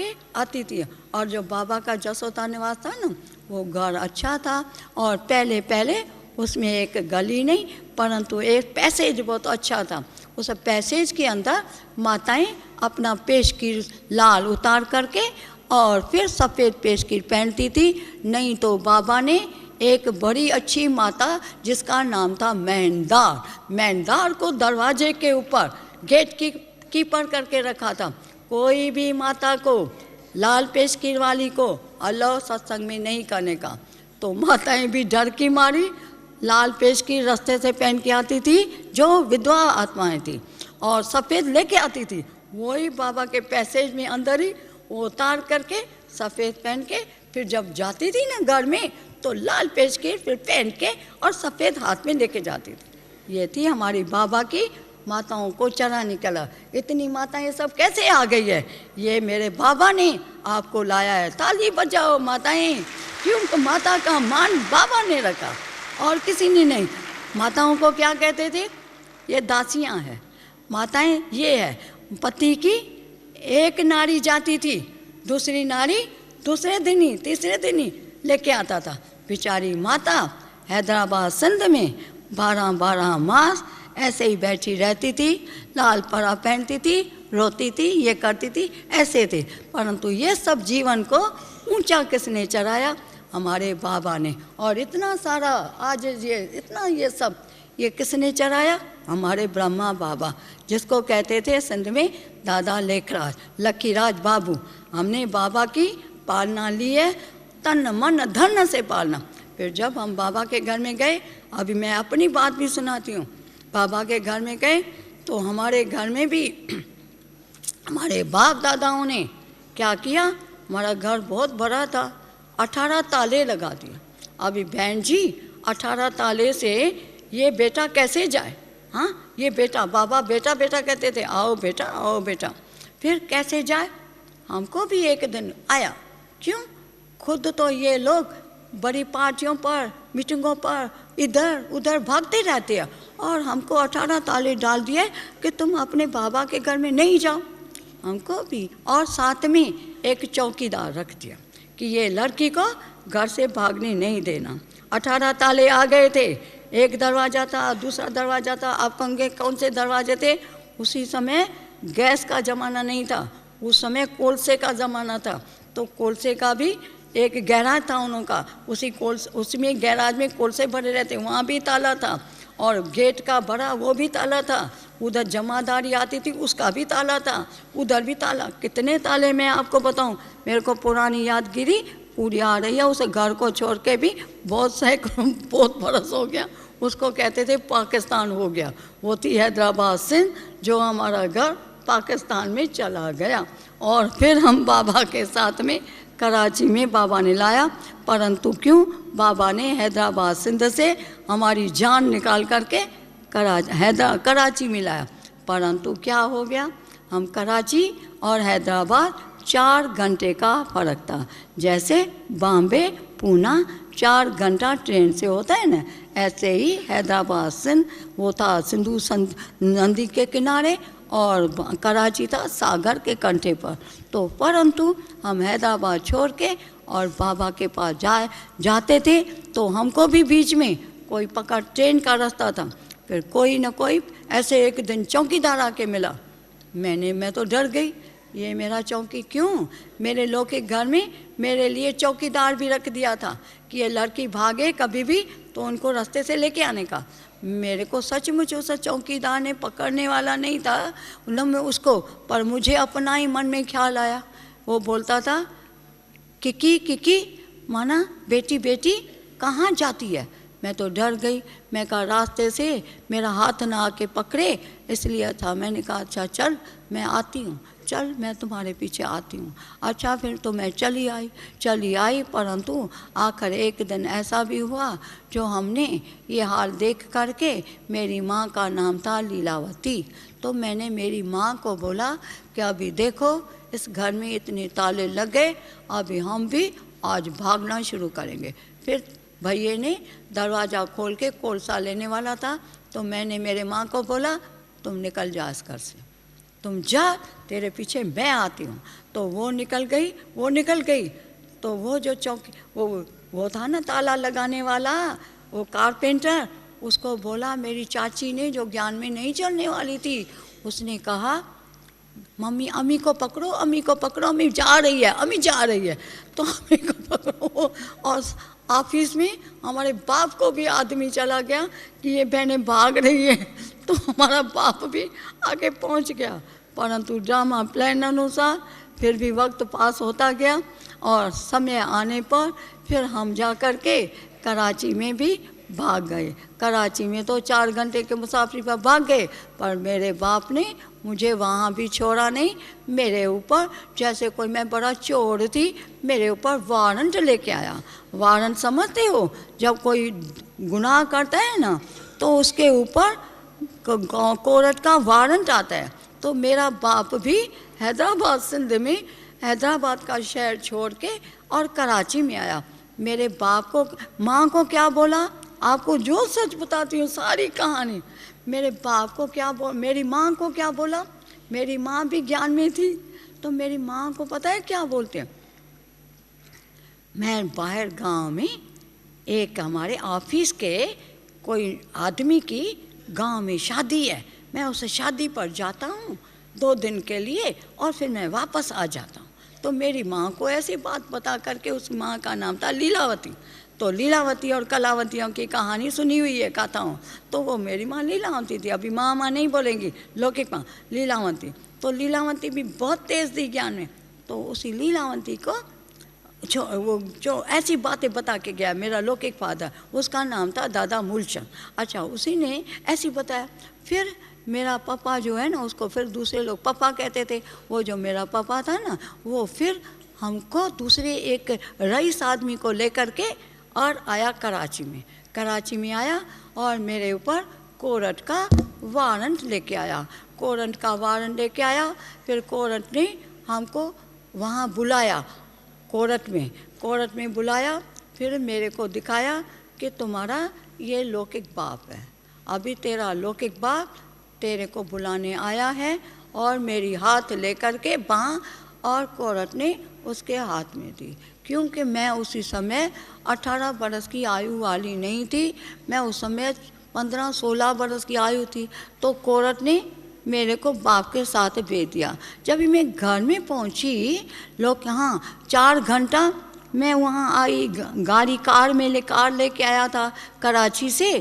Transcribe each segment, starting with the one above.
के आती थी। और जो बाबा का जसोदा निवास था ना, वो घर अच्छा था और पहले पहले उसमें एक गली नहीं परंतु एक पैसेज बहुत अच्छा था। उस पैसेज के अंदर माताएं अपना पेशकीर लाल उतार करके और फिर सफ़ेद पेशकीर पहनती थी। नहीं तो बाबा ने एक बड़ी अच्छी माता जिसका नाम था मेहनदार को दरवाजे के ऊपर गेट कीपर करके रखा था। कोई भी माता को लाल पेशकीर वाली को अलाउ सत्संग में नहीं करने का। तो माताएं भी डर की मारी लाल पेशकीर रास्ते से पहन के आती थी, जो विधवा आत्माएं थी, और सफ़ेद लेके आती थी। वही बाबा के पैसेज में अंदर ही वो उतार करके सफ़ेद पहन के फिर जब जाती थी ना घर में, तो लाल पेशकीर फिर पहन के और सफ़ेद हाथ में लेके जाती थी। ये थी हमारी बाबा की माताओं को चराने का ला। इतनी माताएं सब कैसे आ गई है? ये मेरे बाबा ने आपको लाया है। ताली बजाओ माताएं, क्योंकि माता का मान बाबा ने रखा और किसी ने नहीं। माताओं को क्या कहते थे? ये दासियां हैं। माताएं ये है, पति की एक नारी जाती थी, दूसरी नारी दूसरे दिन ही तीसरे दिन ही लेके आता था। बेचारी माता हैदराबाद सिंध में 12 मास ऐसे ही बैठी रहती थी, लाल परा पहनती थी, रोती थी, ये करती थी, ऐसे थे। परंतु ये सब जीवन को ऊंचा किसने चढ़ाया? हमारे बाबा ने। और इतना सारा आज ये सब ये किसने चढ़ाया? हमारे ब्रह्मा बाबा, जिसको कहते थे सिंध में दादा लेखराज, लकीराज बाबू। हमने बाबा की पालना ली है, तन मन धन से पालना। फिर जब हम बाबा के घर में गए, अभी मैं अपनी बात भी सुनाती हूँ। बाबा के घर में गए तो हमारे घर में भी हमारे बाप दादाओं ने क्या किया? हमारा घर बहुत बड़ा था, 18 ताले लगा दिए। अभी बहन जी 18 ताले से ये बेटा कैसे जाए? हाँ, ये बेटा, बाबा बेटा बेटा कहते थे, आओ बेटा आओ बेटा। फिर कैसे जाए? हमको भी एक दिन आया। क्यों? खुद तो ये लोग बड़ी पार्टियों पर, मीटिंगों पर इधर उधर भागते रहते हैं, और हमको 18 ताले डाल दिए कि तुम अपने बाबा के घर में नहीं जाओ। हमको भी, और साथ में एक चौकीदार रख दिया कि ये लड़की को घर से भागने नहीं देना। 18 ताले आ गए थे। एक दरवाज़ा था, दूसरा दरवाज़ा था। आप कहेंगे कौन से दरवाजे थे? उसी समय गैस का ज़माना नहीं था, उस समय कोलसे का ज़माना था। तो कोलसे का भी एक गैराज था उन्हों का, उसमें गैराज में कोलसे भरे रहते, वहाँ भी ताला था। और गेट का बड़ा वो भी ताला था। उधर जमादारी आती थी, उसका भी ताला था, उधर भी ताला। कितने ताले मैं आपको बताऊं? मेरे को पुरानी यादगिरी पूरी आ रही है। उस घर को छोड़ के भी बहुत बरस हो गया। उसको कहते थे पाकिस्तान हो गया। वो थी हैदराबाद सिंध, जो हमारा घर पाकिस्तान में चला गया। और फिर हम बाबा के साथ में कराची में बाबा ने लाया। परंतु क्यों? बाबा ने हैदराबाद सिंध से हमारी जान निकाल करके कराची में लाया। परंतु क्या हो गया? हम कराची और हैदराबाद 4 घंटे का फ़र्क था। जैसे बॉम्बे पूना 4 घंटा ट्रेन से होता है ना, ऐसे ही हैदराबाद सिंध वो था सिंधु नदी के किनारे, और कराची था सागर के कंठे पर। तो परंतु हम हैदराबाद छोड़ के और बाबा के पास जाते थे, तो हमको भी बीच में कोई पकड़ ट्रेन का रास्ता था। फिर कोई ना कोई ऐसे एक दिन चौकीदार आके मिला। मैं तो डर गई, ये मेरा चौकी क्यों? मेरे लोग के घर में मेरे लिए चौकीदार भी रख दिया था कि ये लड़की भागे कभी भी तो उनको रास्ते से लेके आने का। मेरे को सचमुच उस चौकीदार ने पकड़ने वाला नहीं था न मैं उसको, पर मुझे अपना ही मन में ख्याल आया। वो बोलता था किकी माना बेटी बेटी कहाँ जाती है? मैं तो डर गई। मैं कहा रास्ते से मेरा हाथ ना आके पकड़े, इसलिए था। मैंने कहा अच्छा चल मैं आती हूँ, चल मैं तुम्हारे पीछे आती हूँ। अच्छा फिर तो मैं चली आई। परंतु आखिर एक दिन ऐसा भी हुआ जो हमने ये हाल देख करके, मेरी माँ का नाम था लीलावती, तो मैंने मेरी माँ को बोला कि अभी देखो इस घर में इतने ताले लग गए, अभी हम भी आज भागना शुरू करेंगे। फिर भैया ने दरवाज़ा खोल के कोलसा लेने वाला था, तो मैंने मेरे माँ को बोला तुम निकल जा इस घर से। तुम जा, तेरे पीछे मैं आती हूँ। तो वो निकल गई। तो वो जो चौकी वो था ना ताला लगाने वाला, वो कारपेंटर, उसको बोला, मेरी चाची ने जो ज्ञान में नहीं चलने वाली थी, उसने कहा, मम्मी अम्मी को पकड़ो, अम्मी जा रही है। तो अम्मी को पकड़ो। और ऑफिस में हमारे बाप को भी आदमी चला गया कि ये बहनें भाग रही है, तो हमारा बाप भी आगे पहुंच गया। परंतु ड्रामा प्लान अनुसार फिर भी वक्त पास होता गया, और समय आने पर फिर हम जा कर के कराची में भी भाग गए। कराची में तो 4 घंटे के मुसाफिरी पर भाग गए, पर मेरे बाप ने मुझे वहाँ भी छोड़ा नहीं। मेरे ऊपर जैसे कोई मैं बड़ा चोर थी, मेरे ऊपर वारंट लेके आया। वारंट समझते हो, जब कोई गुनाह करता है ना, तो उसके ऊपर कोर्ट का वारंट आता है। तो मेरा बाप भी हैदराबाद, सिंध में हैदराबाद का शहर छोड़ के और कराची में आया। मेरे बाप को, माँ को क्या बोला, आपको जो सच बताती हूँ सारी कहानी। मेरे बाप को क्या मेरी माँ को क्या बोला, मेरी माँ भी ज्ञान में थी। तो मेरी माँ को पता है क्या बोलते हैं, मैं बाहर गांव में एक हमारे ऑफिस के कोई आदमी की गांव में शादी है, मैं उसे शादी पर जाता हूँ 2 दिन के लिए, और फिर मैं वापस आ जाता हूँ। तो मेरी माँ को ऐसी बात बता करके, उस माँ का नाम था लीलावती। तो लीलावती और कलावतियों की कहानी सुनी हुई है, कथाओं। तो वो मेरी माँ लीलावती थी, अभी माँ नहीं बोलेंगी, लौकिक माँ लीलावती। तो लीलावती भी बहुत तेज़ थी ज्ञान में। तो उसी लीलावती को जो ऐसी बातें बता के गया मेरा लौकिक फादर, उसका नाम था दादा मूलचंद। अच्छा, उसी ने ऐसी बताया। फिर मेरा पापा जो है ना, उसको फिर दूसरे लोग पापा कहते थे। वो जो मेरा पापा था ना, वो फिर हमको दूसरे एक रईस आदमी को लेकर के और आया कराची में आया, और मेरे ऊपर कोर्ट का वारंट लेके आया। फिर कोर्ट ने हमको वहाँ बुलाया, कोर्ट में बुलाया। फिर मेरे को दिखाया कि तुम्हारा ये लौकिक बाप है, अभी तेरा लौकिक बाप तेरे को बुलाने आया है। और मेरी हाथ लेकर के बाँ, और कोर्ट ने उसके हाथ में दी। क्योंकि मैं उसी समय 18 बरस की आयु वाली नहीं थी, मैं उस समय 15-16 बरस की आयु थी। तो कोर्ट ने मेरे को बाप के साथ भेज दिया। जब मैं घर में पहुंची, लोग यहाँ 4 घंटा मैं वहाँ आई, कार लेके आया था कराची से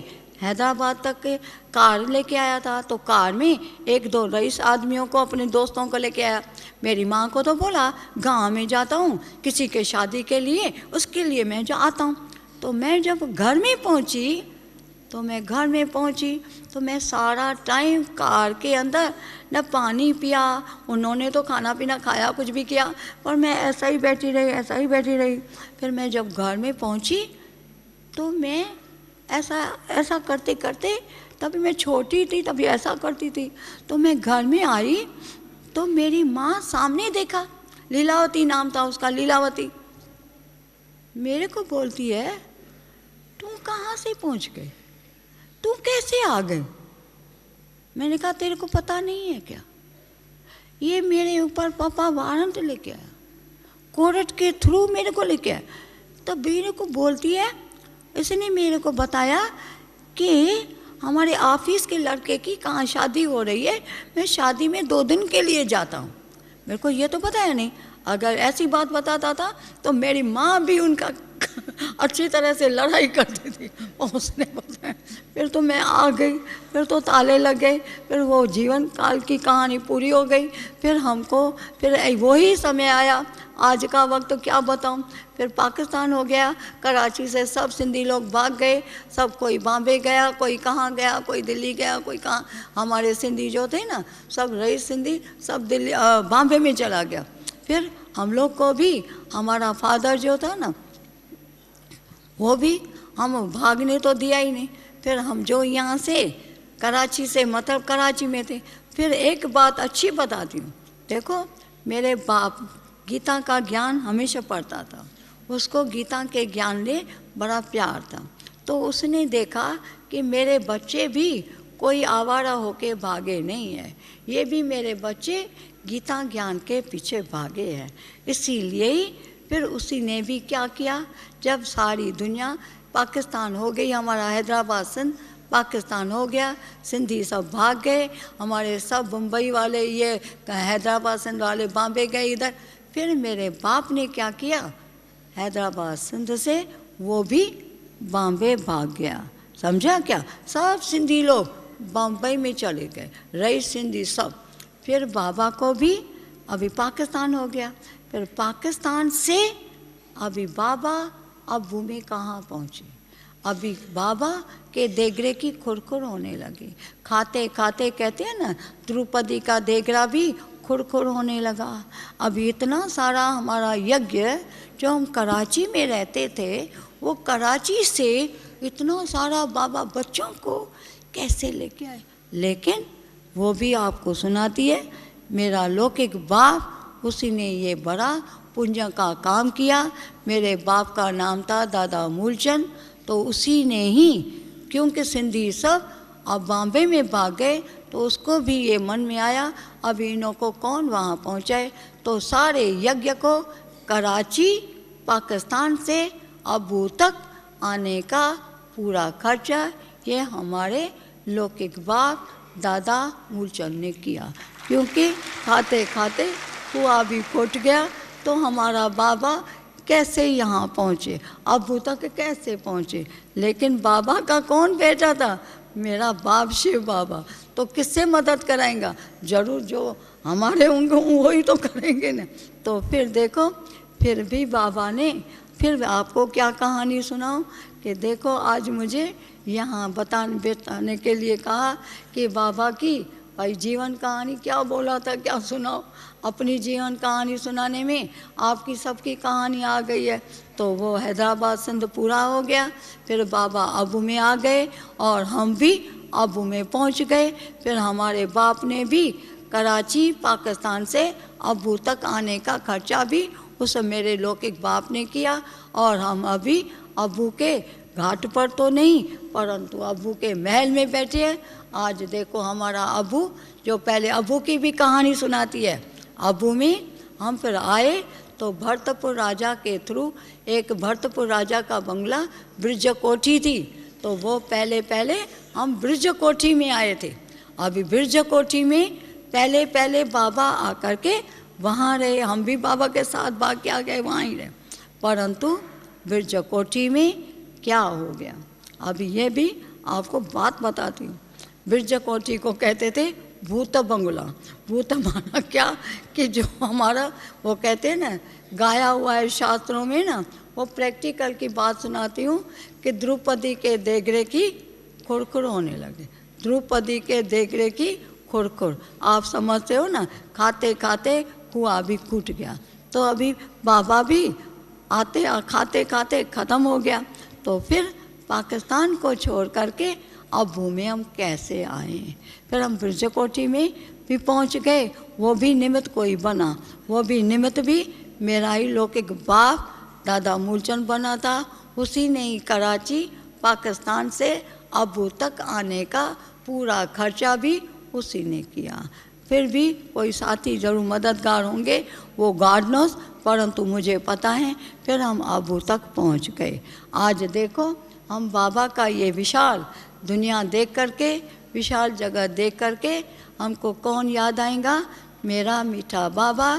हैदराबाद तक के, कार लेके आया था। तो कार में 1-2 रईस आदमियों को, अपने दोस्तों को लेके आया। मेरी माँ को तो बोला, गांव में जाता हूँ किसी के शादी के लिए, उसके लिए मैं जो आता हूँ। तो मैं जब घर में पहुँची, तो मैं सारा टाइम कार के अंदर न पानी पिया, उन्होंने तो खाना पीना खाया, कुछ भी किया, पर मैं ऐसा ही बैठी रही। फिर मैं जब घर में पहुँची, तो मैं ऐसा करते करते, तभी मैं छोटी थी, तभी ऐसा करती थी। तो मैं घर में आई, तो मेरी माँ सामने देखा, लीलावती नाम था उसका, लीलावती मेरे को बोलती है, तुम कहाँ से पहुँच गए, तू कैसे आ गए? मैंने कहा, तेरे को पता नहीं है क्या, ये मेरे ऊपर पापा वारंट लेके आया, कोर्ट के थ्रू मेरे को लेके आया। तब मेरे को बोलती है, इसने मेरे को बताया कि हमारे ऑफिस के लड़के की कहाँ शादी हो रही है, मैं शादी में 2 दिन के लिए जाता हूँ। मेरे को ये तो पता है नहीं, अगर ऐसी बात बताता था तो मेरी माँ भी उनका अच्छी तरह से लड़ाई करती थी, उसने बताया। फिर तो मैं आ गई, फिर तो ताले लग गए, फिर वो जीवन काल की कहानी पूरी हो गई। फिर वही समय आया, आज का वक्त तो क्या बताऊं। फिर पाकिस्तान हो गया, कराची से सब सिंधी लोग भाग गए, सब कोई बॉम्बे गया, कोई कहाँ गया, कोई दिल्ली गया, कोई कहाँ। हमारे सिंधी जो थे ना, सब रईस सिंधी, सब दिल्ली बॉम्बे में चला गया। फिर हम लोग को भी, हमारा फादर जो था ना, वो भी हम भागने तो दिया ही नहीं। फिर हम जो यहाँ से कराची से, मतलब कराची में थे। फिर एक बात अच्छी बताती हूँ, देखो मेरे बाप गीता का ज्ञान हमेशा पढ़ता था, उसको गीता के ज्ञान में बड़ा प्यार था। तो उसने देखा कि मेरे बच्चे भी कोई आवारा होके भागे नहीं है। ये भी मेरे बच्चे गीता ज्ञान के पीछे भागे हैं। इसीलिए ही फिर उसी ने भी क्या किया, जब सारी दुनिया पाकिस्तान हो गई, हमारा हैदराबाद सिंध पाकिस्तान हो गया, सिंधी सब भाग गए, हमारे सब मुंबई वाले, ये हैदराबाद सिंध वाले बॉम्बे गए इधर। फिर मेरे बाप ने क्या किया, हैदराबाद सिंध से वो भी बॉम्बे भाग गया। समझा क्या, सब सिंधी लोग बम्बई में चले गए, रईस सिंधी सब। फिर बाबा को भी अभी पाकिस्तान हो गया। फिर पाकिस्तान से अभी बाबा अब भूमि कहाँ पहुँचे, अभी बाबा के देगरे की खुरखुर होने लगी। खाते खाते कहते हैं ना, द्रौपदी का देगरा भी खुरखुर होने लगा। अभी इतना सारा हमारा यज्ञ, जो हम कराची में रहते थे, वो कराची से इतना सारा बाबा बच्चों को कैसे लेके आए। लेकिन वो भी आपको सुनाती है, मेरा लौकिक बाप, उसी ने ये बड़ा पुण्य का काम किया। मेरे बाप का नाम था दादा मूलचंद, तो उसी ने ही, क्योंकि सिंधी सब अब बॉम्बे में भाग गए, तो उसको भी ये मन में आया अब इन्हों को कौन वहाँ पहुँचाए। तो सारे यज्ञ को कराची पाकिस्तान से अबू तक आने का पूरा खर्चा ये हमारे लौकिक बाप दादा मूलचंद ने किया। क्योंकि खाते खाते कुआं भी फूट गया, तो हमारा बाबा कैसे यहाँ पहुँचे, अबू तक कैसे पहुँचे। लेकिन बाबा का कौन बेटा था, मेरा बाप शिव बाबा। तो किससे मदद कराएंगा, जरूर जो हमारे होंगे वही तो करेंगे ना। तो फिर देखो, फिर भी बाबा ने, फिर आपको क्या कहानी सुनाऊं कि देखो आज मुझे यहाँ बताने के लिए कहा कि बाबा की भाई जीवन कहानी क्या बोला था, क्या सुनाओ। अपनी जीवन कहानी सुनाने में आपकी सबकी कहानी आ गई है। तो वो हैदराबाद सिंध पूरा हो गया, फिर बाबा अबू में आ गए और हम भी अबू में पहुंच गए। फिर हमारे बाप ने भी कराची पाकिस्तान से अबू तक आने का खर्चा भी उस मेरे लौकिक बाप ने किया। और हम अभी अबू के घाट पर तो नहीं, परंतु अबू के महल में बैठे हैं। आज देखो हमारा अबू, जो पहले अबू की भी कहानी सुनाती है। अबू में हम फिर आए तो भरतपुर राजा के थ्रू, एक भरतपुर राजा का बंगला ब्रिज कोठी थी, तो वो पहले हम ब्रिज कोठी में आए थे। अभी ब्रिज कोठी में पहले बाबा आकर के वहाँ रहे, हम भी बाबा के साथ भाग के आ गए, वहाँ ही रहे। परंतु ब्रिज कोठी में क्या हो गया, अभी ये भी आपको बात बताती हूँ। ब्रिज कोठी को कहते थे भूत बंगला। भूत माना क्या कि जो हमारा वो कहते हैं ना, गाया हुआ है शास्त्रों में ना, वो प्रैक्टिकल की बात सुनाती हूँ कि द्रौपदी के देगरे की खुरखुर होने लगे। द्रौपदी के देगरे की खुरखुर, आप समझते हो ना, खाते खाते कुआं भी फूट गया। तो अभी बाबा भी आते खाते खाते ख़त्म हो गया। तो फिर पाकिस्तान को छोड़ करके अबू में हम कैसे आए। फिर हम ब्रिज कोठी में भी पहुंच गए, वो भी निमित्त कोई बना, वो भी निमित्त भी मेरा ही लौकिक बाप दादा मूलचंद बना था। उसी ने ही कराची पाकिस्तान से अबू तक आने का पूरा खर्चा भी उसी ने किया। फिर भी कोई साथी जरूर मददगार होंगे, वो गॉड नोस, परंतु मुझे पता है फिर हम अबू तक पहुंच गए। आज देखो हम बाबा का ये विशाल दुनिया देख करके, विशाल जगह देख करके हमको कौन याद आएगा, मेरा मीठा बाबा,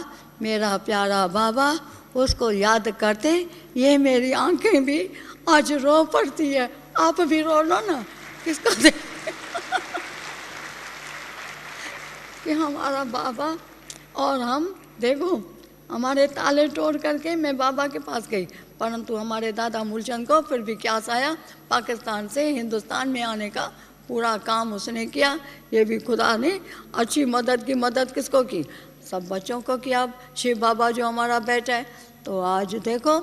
मेरा प्यारा बाबा। उसको याद करते ये मेरी आंखें भी आज रो पड़ती है। आप भी रो लो ना, किसको देख कि हमारा बाबा। और हम देखो हमारे ताले तोड़ करके मैं बाबा के पास गई, परंतु हमारे दादा मूलचंद को फिर भी क्या आया, पाकिस्तान से हिंदुस्तान में आने का पूरा काम उसने किया। ये भी खुदा ने अच्छी मदद की। मदद किसको की, सब बच्चों को किया। शिव बाबा जो हमारा बेटा है, तो आज देखो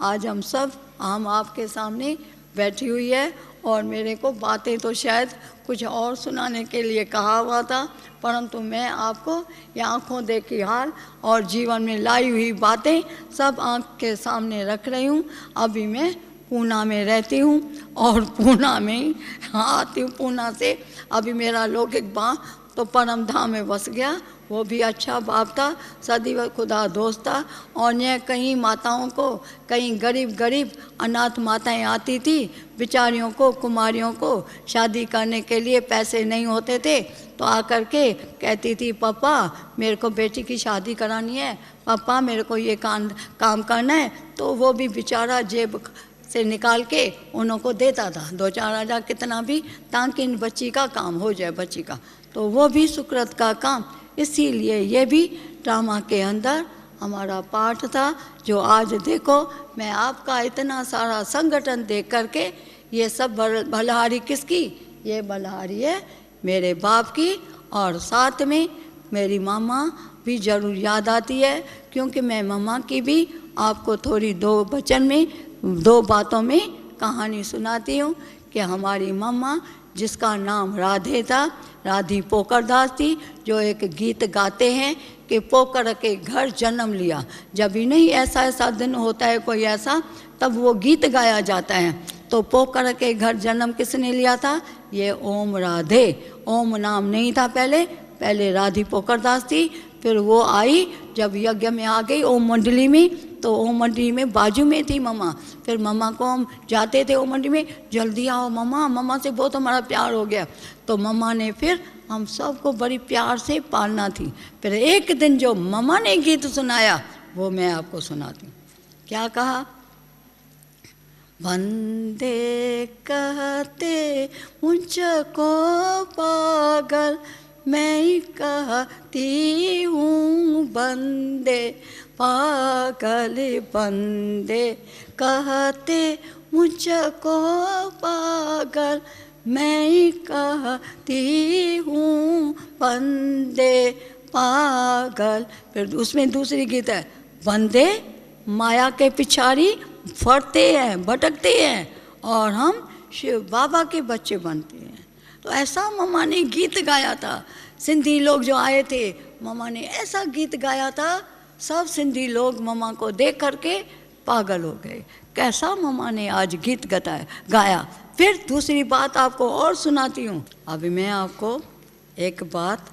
आज हम आपके सामने बैठी हुई है। और मेरे को बातें तो शायद कुछ और सुनाने के लिए कहा हुआ था, परंतु मैं आपको ये आँखों देखी हाल और जीवन में लाई हुई बातें सब आँख के सामने रख रही हूँ। अभी मैं पूना में रहती हूँ और पूना में ही आती हूँ। पूना से अभी मेरा लौकिक बाप तो परम धाम में बस गया, वो भी अच्छा बाप था, सदैव खुदा दोस्त था। और यह कई माताओं को, कई गरीब अनाथ माताएं आती थी, बेचारियों को, कुमारियों को शादी करने के लिए पैसे नहीं होते थे, तो आकर के कहती थी, पापा मेरे को बेटी की शादी करानी है, पापा मेरे को ये काम करना है। तो वो भी बेचारा जेब से निकाल के उन्हों को देता था 2-4 हज़ार कितना भी, ताकि इन बच्ची का काम हो जाए, बच्ची का। तो वो भी सुकृत का काम। इसीलिए ये भी ड्रामा के अंदर हमारा पाठ था, जो आज देखो मैं आपका इतना सारा संगठन देख करके, ये सब भलहारी किसकी, ये भलहारी है मेरे बाप की। और साथ में मेरी मामा भी ज़रूर याद आती है, क्योंकि मैं मामा की भी आपको थोड़ी 2 वचन में, 2 बातों में कहानी सुनाती हूँ कि हमारी मामा जिसका नाम राधे था, राधी पोकरदास थी, जो एक गीत गाते हैं कि पोकर के घर जन्म लिया। जब भी नहीं ऐसा दिन होता है कोई ऐसा, तब वो गीत गाया जाता है। तो पोकर के घर जन्म किसने लिया था, ये ओम राधे। ओम नाम नहीं था पहले राधी पोकरदास थी। फिर वो आई जब यज्ञ में आ गई ओम मंडली में, तो ओम मंडली में बाजू में थी मम्मा। फिर मम्मा को हम जाते थे ओम मंडली में, जल्दी आओ मम्मा, मम्मा से बहुत हमारा प्यार हो गया। तो मम्मा ने फिर हम सबको बड़ी प्यार से पालना थी। फिर एक दिन जो मम्मा ने गीत सुनाया वो मैं आपको सुनाती हूँ। क्या कहा, बंदे कहते मुझको पागल, मैं कहती हूँ बंदे पागल, बंदे कहते मुझको पागल, मैं कहती हूँ बंदे पागल। फिर उसमें दूसरी गीत है, बंदे माया के पिछाड़ी फरते हैं, भटकते हैं, और हम शिव बाबा के बच्चे बनते हैं। तो ऐसा मम्मा ने गीत गाया था। सिंधी लोग जो आए थे, मम्मा ने ऐसा गीत गाया था, सब सिंधी लोग मम्मा को देख करके पागल हो गए। कैसा मम्मा ने आज गीत गाया। फिर दूसरी बात आपको और सुनाती हूँ। अभी मैं आपको एक बात,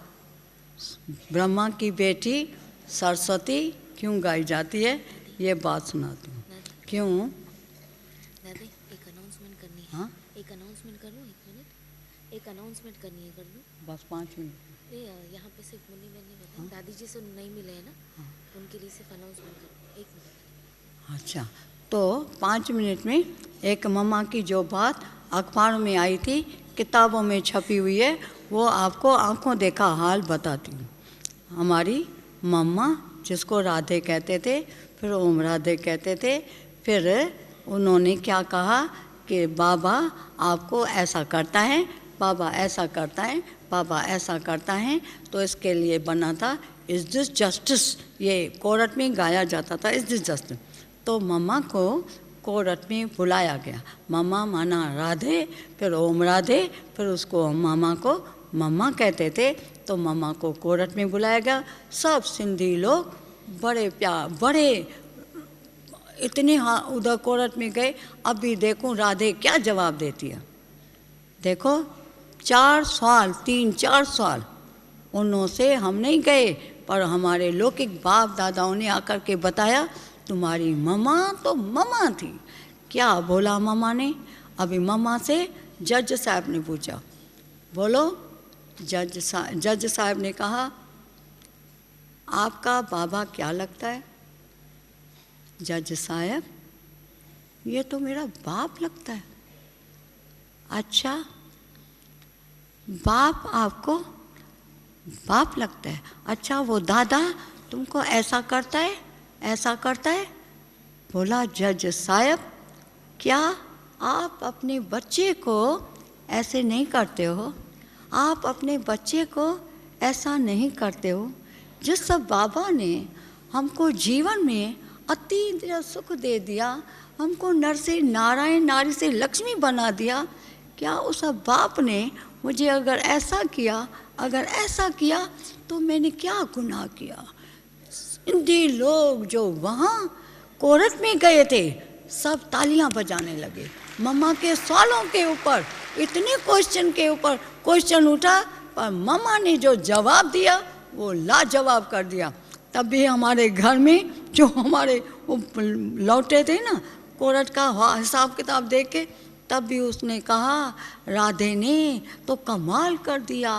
ब्रह्मा की बेटी सरस्वती क्यों गाई जाती है, ये बात सुनाती हूँ। क्यों दादी, एक अनाउंसमेंट करनी है। हाँ, एक अनाउंसमेंट कर लूँ, 1 मिनट। एक अनाउंसमेंट करनी है, कर लूँ? बस 5 मिनट। यहाँ पे सिर्फ मुन्नी बहन ने बताया, दादी जी से नहीं मिले हैं ना, उनके लिए सिर्फ अनाउंसमेंट करनी है। 1 मिनट। अच्छा, तो 5 मिनट में एक मम्मा की जो बात अखबारों में आई थी, किताबों में छपी हुई है, वो आपको आंखों देखा हाल बताती हूँ। हमारी मम्मा जिसको राधे कहते थे, फिर ओम राधे कहते थे, फिर उन्होंने क्या कहा कि बाबा आपको ऐसा करता है, बाबा ऐसा करता है, बाबा ऐसा करता है। तो इसके लिए बना था इज़ दिस जस्टिस, ये कोर्ट में गाया जाता था, इज़ दिस जस्टिस। तो मम्मा को कोर्ट में बुलाया गया। मम्मा माना राधे, फिर ओम राधे, फिर उसको मामा को मम्मा कहते थे। तो मम्मा को कोर्ट में बुलाया गया। सब सिंधी लोग बड़े प्यार, बड़े इतने उधर कोर्ट में गए। अभी देखो राधे क्या जवाब देती है। देखो 4 साल, 3-4 साल उनसे हम नहीं गए, पर हमारे लौकिक बाप दादाओं ने आकर के बताया तुम्हारी मम्मा तो मम्मा थी। क्या बोला मम्मा ने? अभी मम्मा से जज साहब ने पूछा, बोलो। जज साहब ने कहा आपका बाबा क्या लगता है? जज साहब, ये तो मेरा बाप लगता है। अच्छा, बाप आपको बाप लगता है? अच्छा, वो दादा तुमको ऐसा करता है, ऐसा करता है? बोला जज साहब, क्या आप अपने बच्चे को ऐसे नहीं करते हो? आप अपने बच्चे को ऐसा नहीं करते हो। जिस सब बाबा ने हमको जीवन में अति सुख दे दिया, हमको नर से नारायण, नारी से लक्ष्मी बना दिया, क्या उस बाप ने मुझे अगर ऐसा किया, अगर ऐसा किया तो मैंने क्या गुनाह किया? सिंधी लोग जो वहाँ कोर्ट में गए थे, सब तालियां बजाने लगे। मम्मा के सवालों के ऊपर, इतने क्वेश्चन के ऊपर क्वेश्चन उठा, पर मम्मा ने जो जवाब दिया वो लाजवाब कर दिया। तब भी हमारे घर में जो हमारे लौटे थे ना कोर्ट का हिसाब किताब देख के, तब भी उसने कहा राधे ने तो कमाल कर दिया,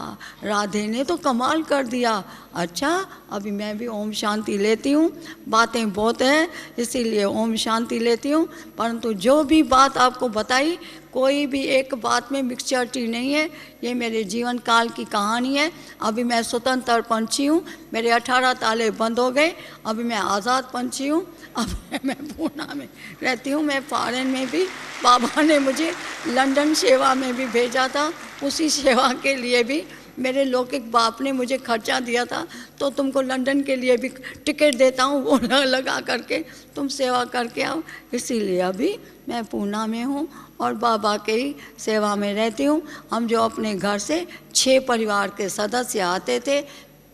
राधे ने तो कमाल कर दिया। अच्छा, अभी मैं भी ओम शांति लेती हूँ, बातें बहुत हैं इसीलिए ओम शांति लेती हूँ, परंतु जो भी बात आपको बताई कोई भी एक बात में मिक्सचरिटी नहीं है, ये मेरे जीवन काल की कहानी है। अभी मैं स्वतंत्र पंछी हूँ, मेरे 18 ताले बंद हो गए, अभी मैं आज़ाद पंछी हूँ। अब मैं पूना में रहती हूँ, मैं फॉरेन में भी बाबा ने मुझे लंदन सेवा में भी भेजा था, उसी सेवा के लिए भी मेरे लौकिक बाप ने मुझे खर्चा दिया था, तो तुमको लंदन के लिए भी टिकट देता हूँ, वो लगा करके तुम सेवा करके आओ। इसीलिए अभी मैं पूना में हूँ और बाबा के ही सेवा में रहती हूँ। हम जो अपने घर से 6 परिवार के सदस्य आते थे,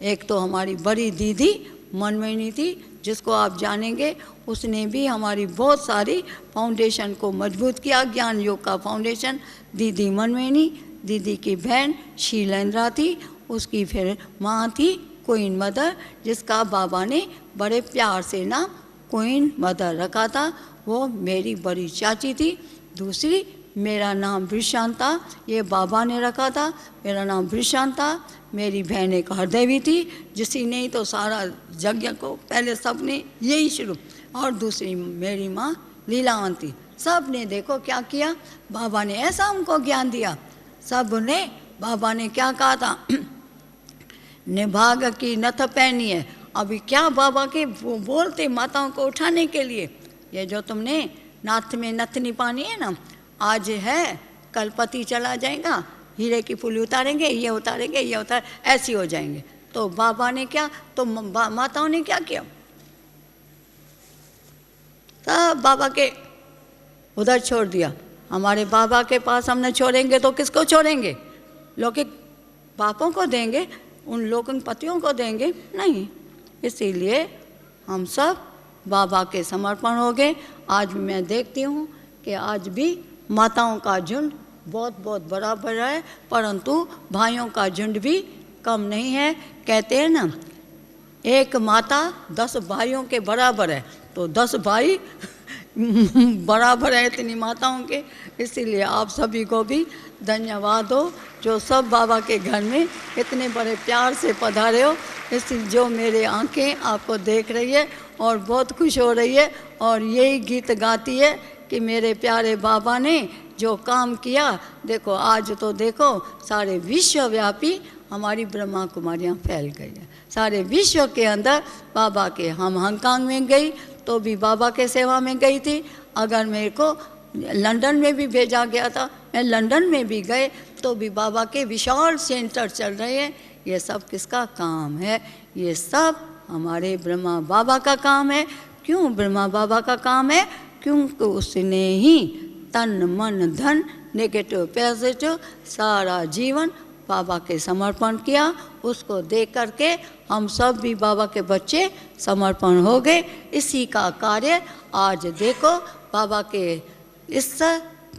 एक तो हमारी बड़ी दीदी मनमोहिनी थी, जिसको आप जानेंगे, उसने भी हमारी बहुत सारी फाउंडेशन को मजबूत किया, ज्ञान योग का फाउंडेशन। दीदी मनमोहिनी, दीदी की बहन शीलेंद्रा थी, उसकी फिर माँ थी क्वीन मदर, जिसका बाबा ने बड़े प्यार से नाम क्वीन मदर रखा था, वो मेरी बड़ी चाची थी। दूसरी मेरा नाम वृषांता, ये बाबा ने रखा था, मेरा नाम वृषांता। मेरी बहन एक हरदेवी थी, जिसी ने ही तो सारा यज्ञ को पहले सब ने यही शुरू, और दूसरी मेरी माँ लीलावंती। सब ने देखो क्या किया, बाबा ने ऐसा हमको ज्ञान दिया। सब ने, बाबा ने क्या कहा था निभाग की नथ पहनी है। अभी क्या बाबा के बोलते माताओं को उठाने के लिए, ये जो तुमने नाथ में नथनी पानी है ना, आज है कल पति चला जाएगा, हीरे की फूली उतारेंगे, ये उतारेंगे, ये उतार, ऐसी हो जाएंगे। तो बाबा ने क्या, तो माताओं ने क्या किया, सब बाबा के उधर छोड़ दिया। हमारे बाबा के पास हम न छोड़ेंगे तो किसको छोड़ेंगे, लौकिक बापों को देंगे, उन लौकिक पतियों को देंगे नहीं। इसीलिए हम सब बाबा के समर्पण हो गए। आज मैं देखती हूँ कि आज भी माताओं का झुंड बहुत बहुत बड़ा बड़ा है, परंतु भाइयों का झुंड भी कम नहीं है। कहते हैं ना, एक माता 10 भाइयों के बराबर है, तो 10 भाई बराबर है इतनी माताओं के। इसीलिए आप सभी को भी धन्यवाद हो, जो सब बाबा के घर में इतने बड़े प्यार से पधारे हो। इसलिए जो मेरे आंखें आपको देख रही है और बहुत खुश हो रही है, और यही गीत गाती है कि मेरे प्यारे बाबा ने जो काम किया, देखो आज तो देखो सारे विश्वव्यापी हमारी ब्रह्मा कुमारियाँ फैल गई हैं सारे विश्व के अंदर। बाबा के, हम हांगकांग में गई तो भी बाबा के सेवा में गई थी। अगर मेरे को लंदन में भी भेजा गया था, मैं लंदन में भी गए तो भी बाबा के विशाल सेंटर चल रहे हैं। ये सब किसका काम है, ये सब हमारे ब्रह्मा बाबा का काम है। क्यों ब्रह्मा बाबा का काम है, क्योंकि उसने ही तन मन धन नेगेटिव पॉजिटिव सारा जीवन बाबा के समर्पण किया। उसको देख करके हम सब भी बाबा के बच्चे समर्पण हो गए। इसी का कार्य आज देखो बाबा के इस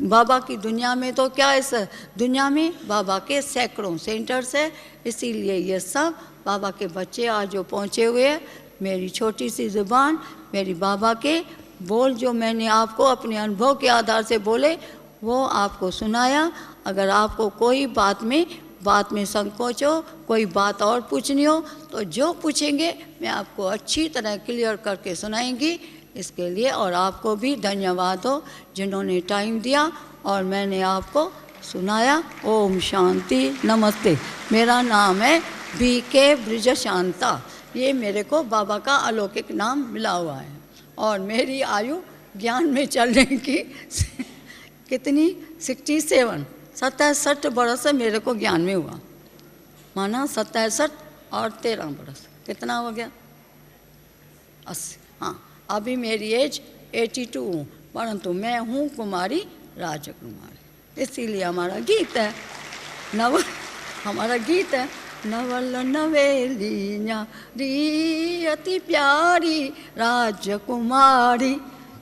बाबा की दुनिया में, तो क्या इस दुनिया में बाबा के सैकड़ों सेंटर्स है। इसीलिए ये सब बाबा के बच्चे आज जो पहुँचे हुए हैं। मेरी छोटी सी ज़ुबान, मेरी बाबा के बोल जो मैंने आपको अपने अनुभव के आधार से बोले वो आपको सुनाया। अगर आपको कोई बात में संकोच हो, कोई बात और पूछनी हो, तो जो पूछेंगे मैं आपको अच्छी तरह क्लियर करके सुनाएंगी। इसके लिए और आपको भी धन्यवाद हो जिन्होंने टाइम दिया और मैंने आपको सुनाया। ओम शांति, नमस्ते। मेरा नाम है BK ब्रिजशांता। ये मेरे को बाबा का अलौकिक नाम मिला हुआ है और मेरी आयु ज्ञान में चलने की कितनी 67 बरस मेरे को ज्ञान में हुआ, माना 67 और 13 बरस, कितना हो गया 80। हाँ, अभी मेरी एज 82 हूँ, परंतु मैं हूँ कुमारी राजकुमारी। इसीलिए हमारा गीत है हमारा गीत है नवल नवेली न्यारी अति प्यारी राजकुमारी,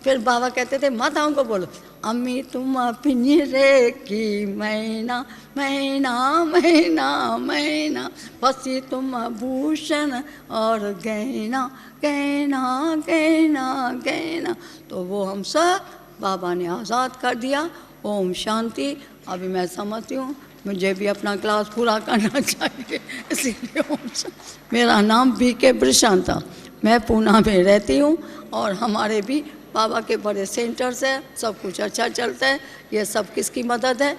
फिर बाबा कहते थे माताओं को बोलो, अम्मी तुम पिंजरे की मैना मैना मैना मैना, फंसी तुम भूषण और गहना गहना गहना गहना। तो वो हम सब बाबा ने आज़ाद कर दिया। ओम शांति। अभी मैं समझती हूँ मुझे भी अपना क्लास पूरा करना चाहिए, इसीलिए ओम शांति। मेरा नाम BK प्रशांता, मैं पूना में रहती हूँ और हमारे भी बाबा के बड़े सेंटर्स है, सब कुछ अच्छा चलता है। ये सब किसकी मदद है?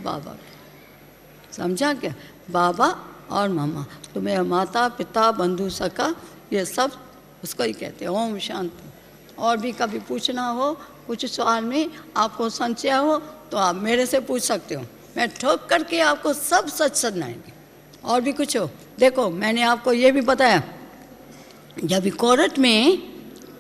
बाबा की। समझा क्या? बाबा और मामा, तो मेरा माता पिता बंधु सखा ये सब उसको ही कहते हैं ओम शांति। और भी कभी पूछना हो, कुछ सवाल में आपको संशय हो तो आप मेरे से पूछ सकते हो, मैं ठोक करके आपको सब सच सुनाएंगे। और भी कुछ हो, देखो मैंने आपको ये भी बताया, जब कोरट में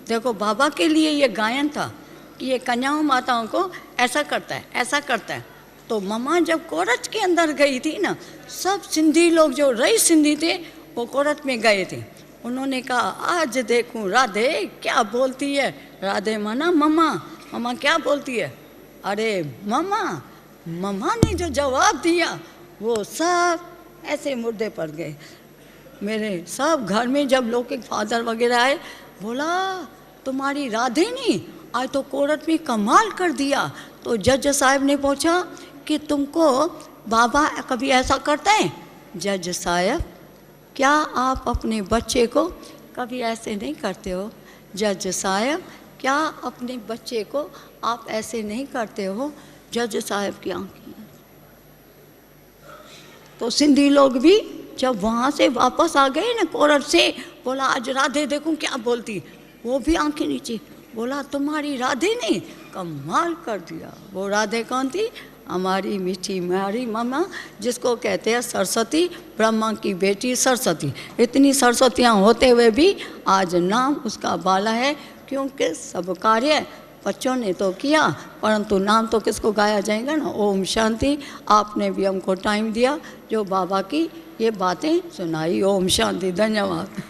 देखो बाबा के लिए ये गायन था कि ये कन्याओं माताओं को ऐसा करता है ऐसा करता है। तो मम्मा जब कोरट के अंदर गई थी ना, सब सिंधी लोग जो रईस सिंधी थे वो कोरट में गए थे। उन्होंने कहा आज देखूं राधे क्या बोलती है। राधे माना मम्मा, मम्मा क्या बोलती है? अरे मम्मा, मम्मा ने जो जवाब दिया वो सब ऐसे मुर्दे पर गए। मेरे सब घर में जब लोग के फादर वगैरह आए, बोला तुम्हारी राधे ने आज तो कोरट में कमाल कर दिया। तो जज साहब ने पूछा कि तुमको बाबा कभी ऐसा करता है? जज साहब, क्या आप अपने बच्चे को कभी ऐसे नहीं करते हो? जज साहब, क्या अपने बच्चे को आप ऐसे नहीं करते हो? जज साहब की आंखें। तो सिंधी लोग भी जब वहाँ से वापस आ गए ना कोरट से, बोला आज राधे देखूं क्या बोलती। वो भी आंखें नीचे, बोला तुम्हारी राधे ने कमाल कर दिया। वो राधे कौन थी? हमारी मीठी म्यारी मामा, जिसको कहते हैं सरस्वती, ब्रह्मा की बेटी सरस्वती। इतनी सरस्वतियाँ होते हुए भी आज नाम उसका बाला है, क्योंकि सब कार्य बच्चों ने तो किया, परंतु नाम तो किसको गाया जाएगा ना। ओम शांति। आपने भी हमको टाइम दिया, जो बाबा की ये बातें सुनाई। ओम शांति। धन्यवाद।